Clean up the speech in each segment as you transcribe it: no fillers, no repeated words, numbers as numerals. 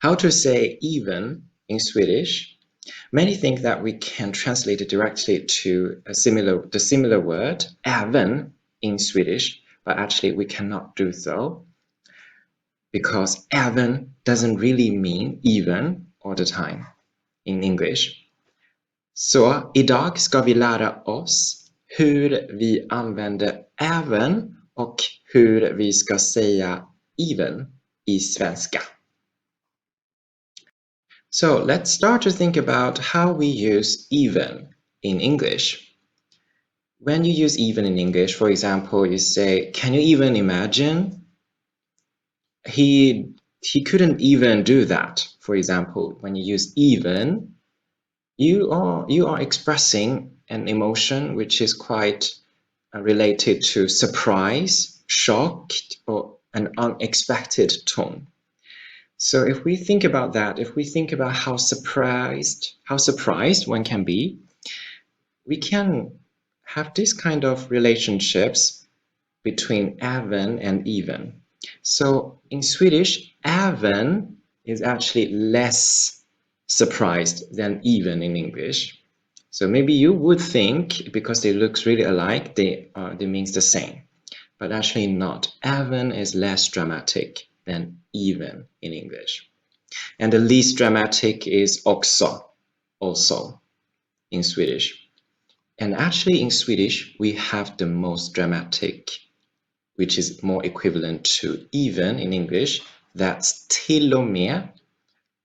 How to say even in Swedish? Many think that we can translate it directly to the similar word även in Swedish, but actually we cannot do so because även doesn't really mean even all the time in English. Så idag ska vi lära oss hur vi använder även och hur vi ska säga even i svenska. So let's start to think about how we use even in English. When you use even in English, for example, you say, can you even imagine? He couldn't even do that. For example, when you use even, you are expressing an emotion which is quite related to surprise, shocked, or an unexpected tone. So if we think about that, if we think about how surprised one can be, we can have this kind of relationships between även and even. So in Swedish, även is actually less surprised than even in English. So maybe you would think, because they look really alike, they means the same, but actually not. Även is less dramatic than even in English. And the least dramatic is också, also, in Swedish. And actually in Swedish, we have the most dramatic, which is more equivalent to even in English. That's till och med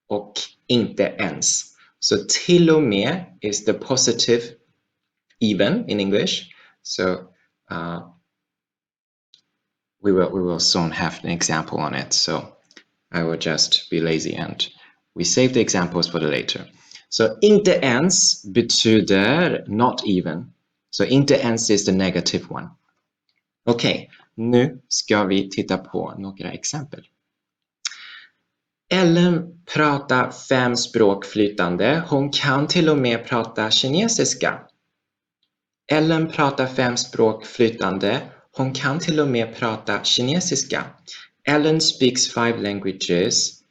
och inte ens. So till och med is the positive even in English. So we will soon have an example on it. So I will just be lazy and we save the examples for the later. So inte ens betyder not even. So inte ens is the negative one. Okej, nu ska vi titta på några exempel. Ellen pratar 5 språk flytande. Hon kan till och med prata kinesiska. Ellen pratar 5 språk flytande. Hon kan till och med prata kinesiska. Ellen speaks 5 languages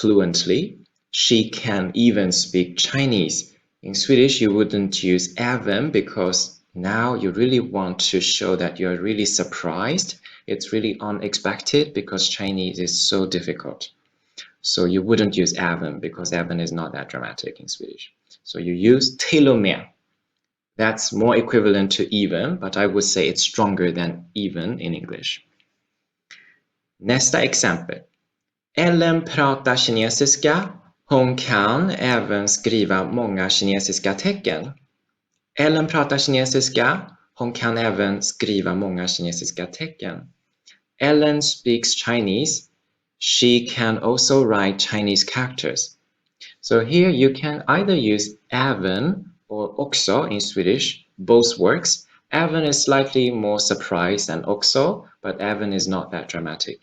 fluently. She can even speak Chinese. In Swedish, you wouldn't use även because now you really want to show that you're really surprised. It's really unexpected because Chinese is so difficult. So you wouldn't use även because även is not that dramatic in Swedish. So you use till och med. That's more equivalent to even, but I would say it's stronger than even in English. Nästa exempel. Ellen pratar kinesiska. Hon kan även skriva många kinesiska tecken. Ellen pratar kinesiska. Hon kan även skriva många kinesiska tecken. Ellen speaks Chinese. She can also write Chinese characters. So here you can either use även or också in Swedish. Both works. Även is slightly more surprised than också, but även is not that dramatic.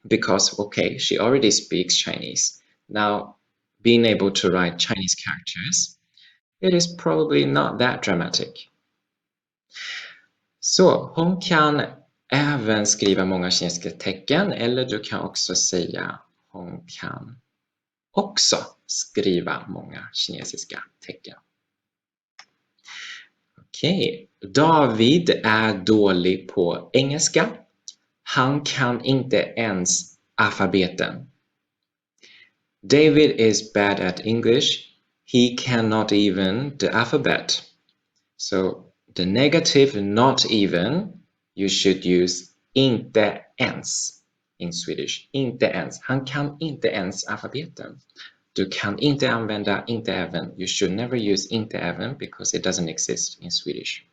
Because, okay, she already speaks Chinese. Now, being able to write Chinese characters, it is probably not that dramatic. Så, hon kan även skriva många kinesiska tecken, eller du kan också säga hon kan också skriva många kinesiska tecken. Okej, David är dålig på engelska. Han kan inte ens alfabeten. David is bad at English. He cannot even the alphabet. So the negative not even, you should use inte ens in Swedish. Inte ens. Han kan inte ens alfabeten. Du kan inte använda inte även. You should never use inte även because it doesn't exist in Swedish.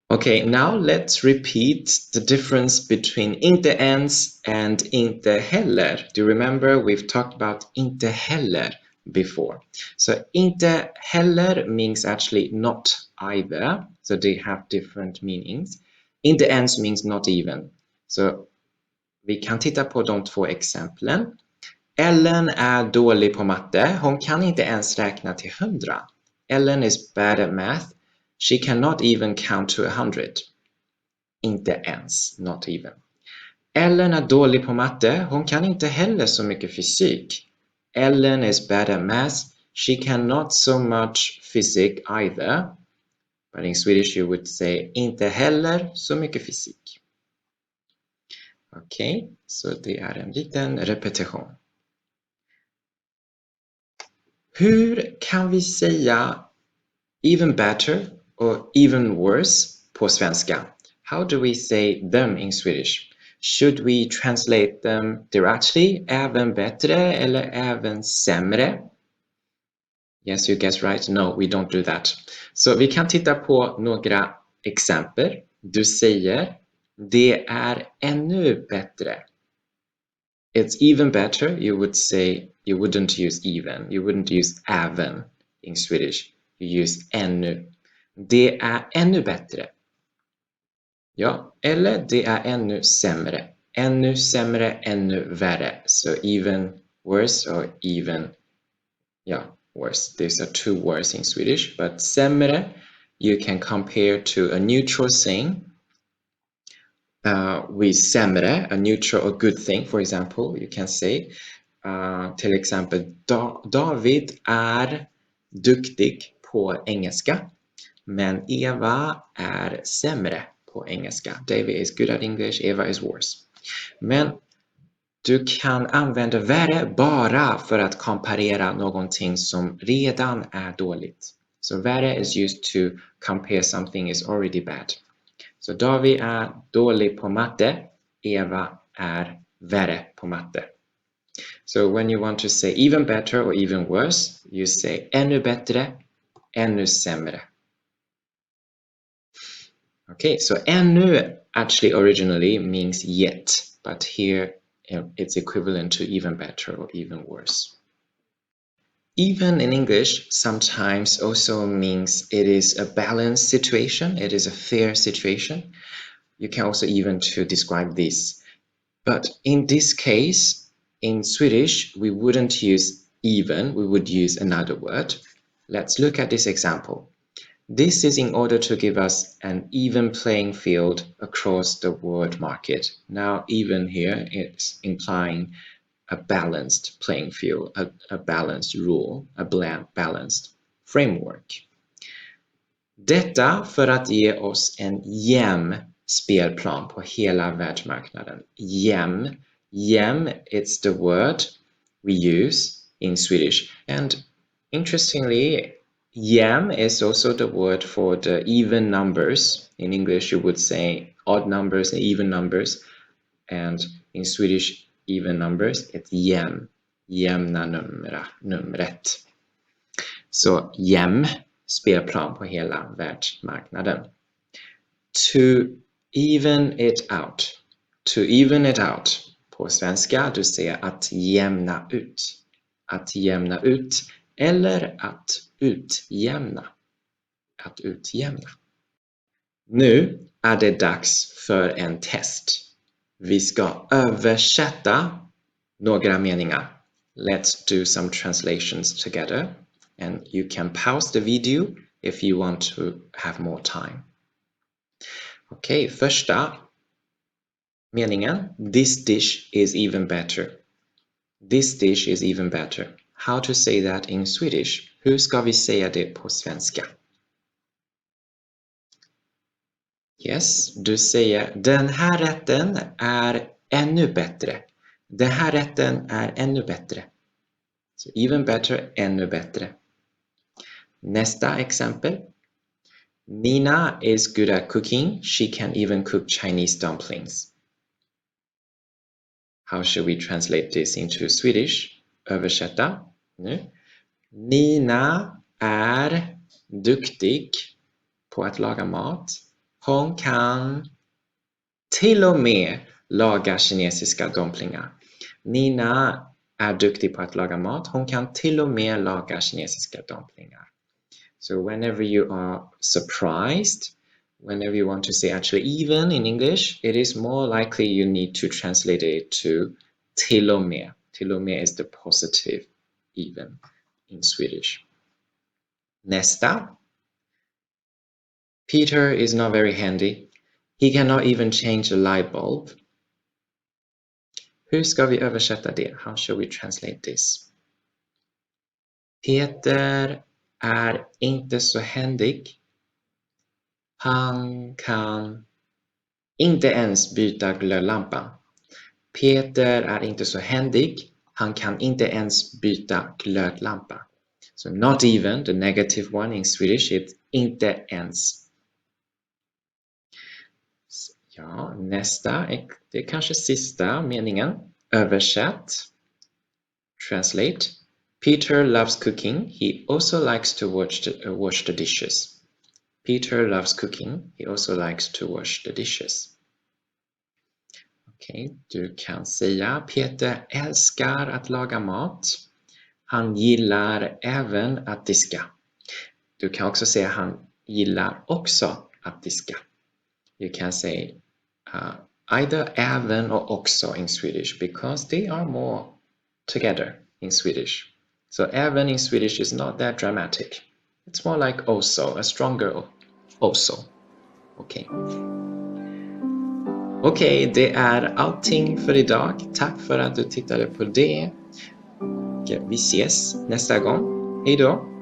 Okay, now let's repeat the difference between inte ens and inte heller. Do you remember we've talked about inte heller before? So inte heller means actually not either. So they have different meanings. Inte ens means not even. So vi kan titta på de 2 exemplen. Ellen är dålig på matte. Hon kan inte ens räkna till 100. Ellen is bad at math. She cannot even count to 100. Inte ens, not even. Ellen är dålig på matte. Hon kan inte heller så mycket fysik. Ellen is bad at math. She cannot so much physics either. But in Swedish you would say inte heller så mycket fysik. Okej, så det är en liten repetition. Hur kan vi säga even better or even worse på svenska? How do we say them in Swedish? Should we translate them directly? Även bättre eller även sämre? Yes, you guessed right. No, we don't do that. Så vi kan titta på några exempel. Du säger det är ännu bättre. It's even better. You would say, you wouldn't use even. You wouldn't use även in Swedish. You use ännu. Det är ännu bättre. Ja, eller det är ännu sämre. Ännu sämre, ännu värre. So even worse or even, yeah, worse. These are two words in Swedish, but sämre you can compare to a neutral saying. With sämre, a neutral or good thing, for example, you can say till exempel David är duktig på engelska, men Eva är sämre på engelska. David is good at English, Eva is worse. Men du kan använda värre bara för att komparera någonting som redan är dåligt. So värre is used to compare something is already bad. Så David är dålig på matte, Eva är värre på matte. So when you want to say even better or even worse, you say ännu bättre, ännu sämre. Okay, so ännu actually originally means yet, but here it's equivalent to even better or even worse. Even in English sometimes also means it is a balanced situation, it is a fair situation. You can also even to describe this. But in this case, in Swedish, we wouldn't use even, we would use another word. Let's look at this example. This is in order to give us an even playing field across the world market. Now, even here, it's implying a balanced playing field, a balanced rule, a balanced framework. Detta för att ge oss en jämn spelplan på hela världsmarknaden. Jämn, it's the word we use in Swedish. And interestingly, jämn is also the word for the even numbers. In English, you would say odd numbers and even numbers. And in Swedish, even numbers, it's jämn, jämna numret. Så jämn spelplan på hela världsmarknaden. To even it out. To even it out. På svenska, du säger att jämna ut. Att jämna ut eller att utjämna. Att utjämna. Nu är det dags för en test. Vi ska översätta några meningar. Let's do some translations together. And you can pause the video if you want to have more time. Okej, första meningen. This dish is even better. This dish is even better. How to say that in Swedish? Hur ska vi säga det på svenska? Yes, du säger den här rätten är ännu bättre. Den här rätten är ännu bättre. So even better, ännu bättre. Nästa exempel. Nina is good at cooking. She can even cook Chinese dumplings. How should we translate this into Swedish? Översätta. Nu. Nina är duktig på att laga mat. Hon kan till och med laga kinesiska dumplingar. Nina är duktig på att laga mat. Hon kan till och med laga kinesiska dumplingar. So whenever you are surprised, whenever you want to say actually even in English, it is more likely you need to translate it to till och med. Till och med is the positive even in Swedish. Nästa. Peter is not very handy. He cannot even change a light bulb. Hur ska vi översätta det? How shall we translate this? Peter är inte så händig. Han kan inte ens byta glödlampan. Peter är inte så händig. Han kan inte ens byta glödlampa. So not even, the negative one in Swedish, it's inte ens. Ja, nästa, det är kanske sista meningen. Översätt. Translate. Peter loves cooking. He also likes to wash the dishes. Peter loves cooking. He also likes to wash the dishes. Okej, du kan säga Peter älskar att laga mat. Han gillar även att diska. Du kan också säga han gillar också att diska. You can say either även or också in Swedish because they are more together in Swedish. So även in Swedish is not that dramatic. It's more like also, a stronger also. Okej, det är allting för idag. Tack för att du tittade på det. Vi ses nästa gång. Hej då!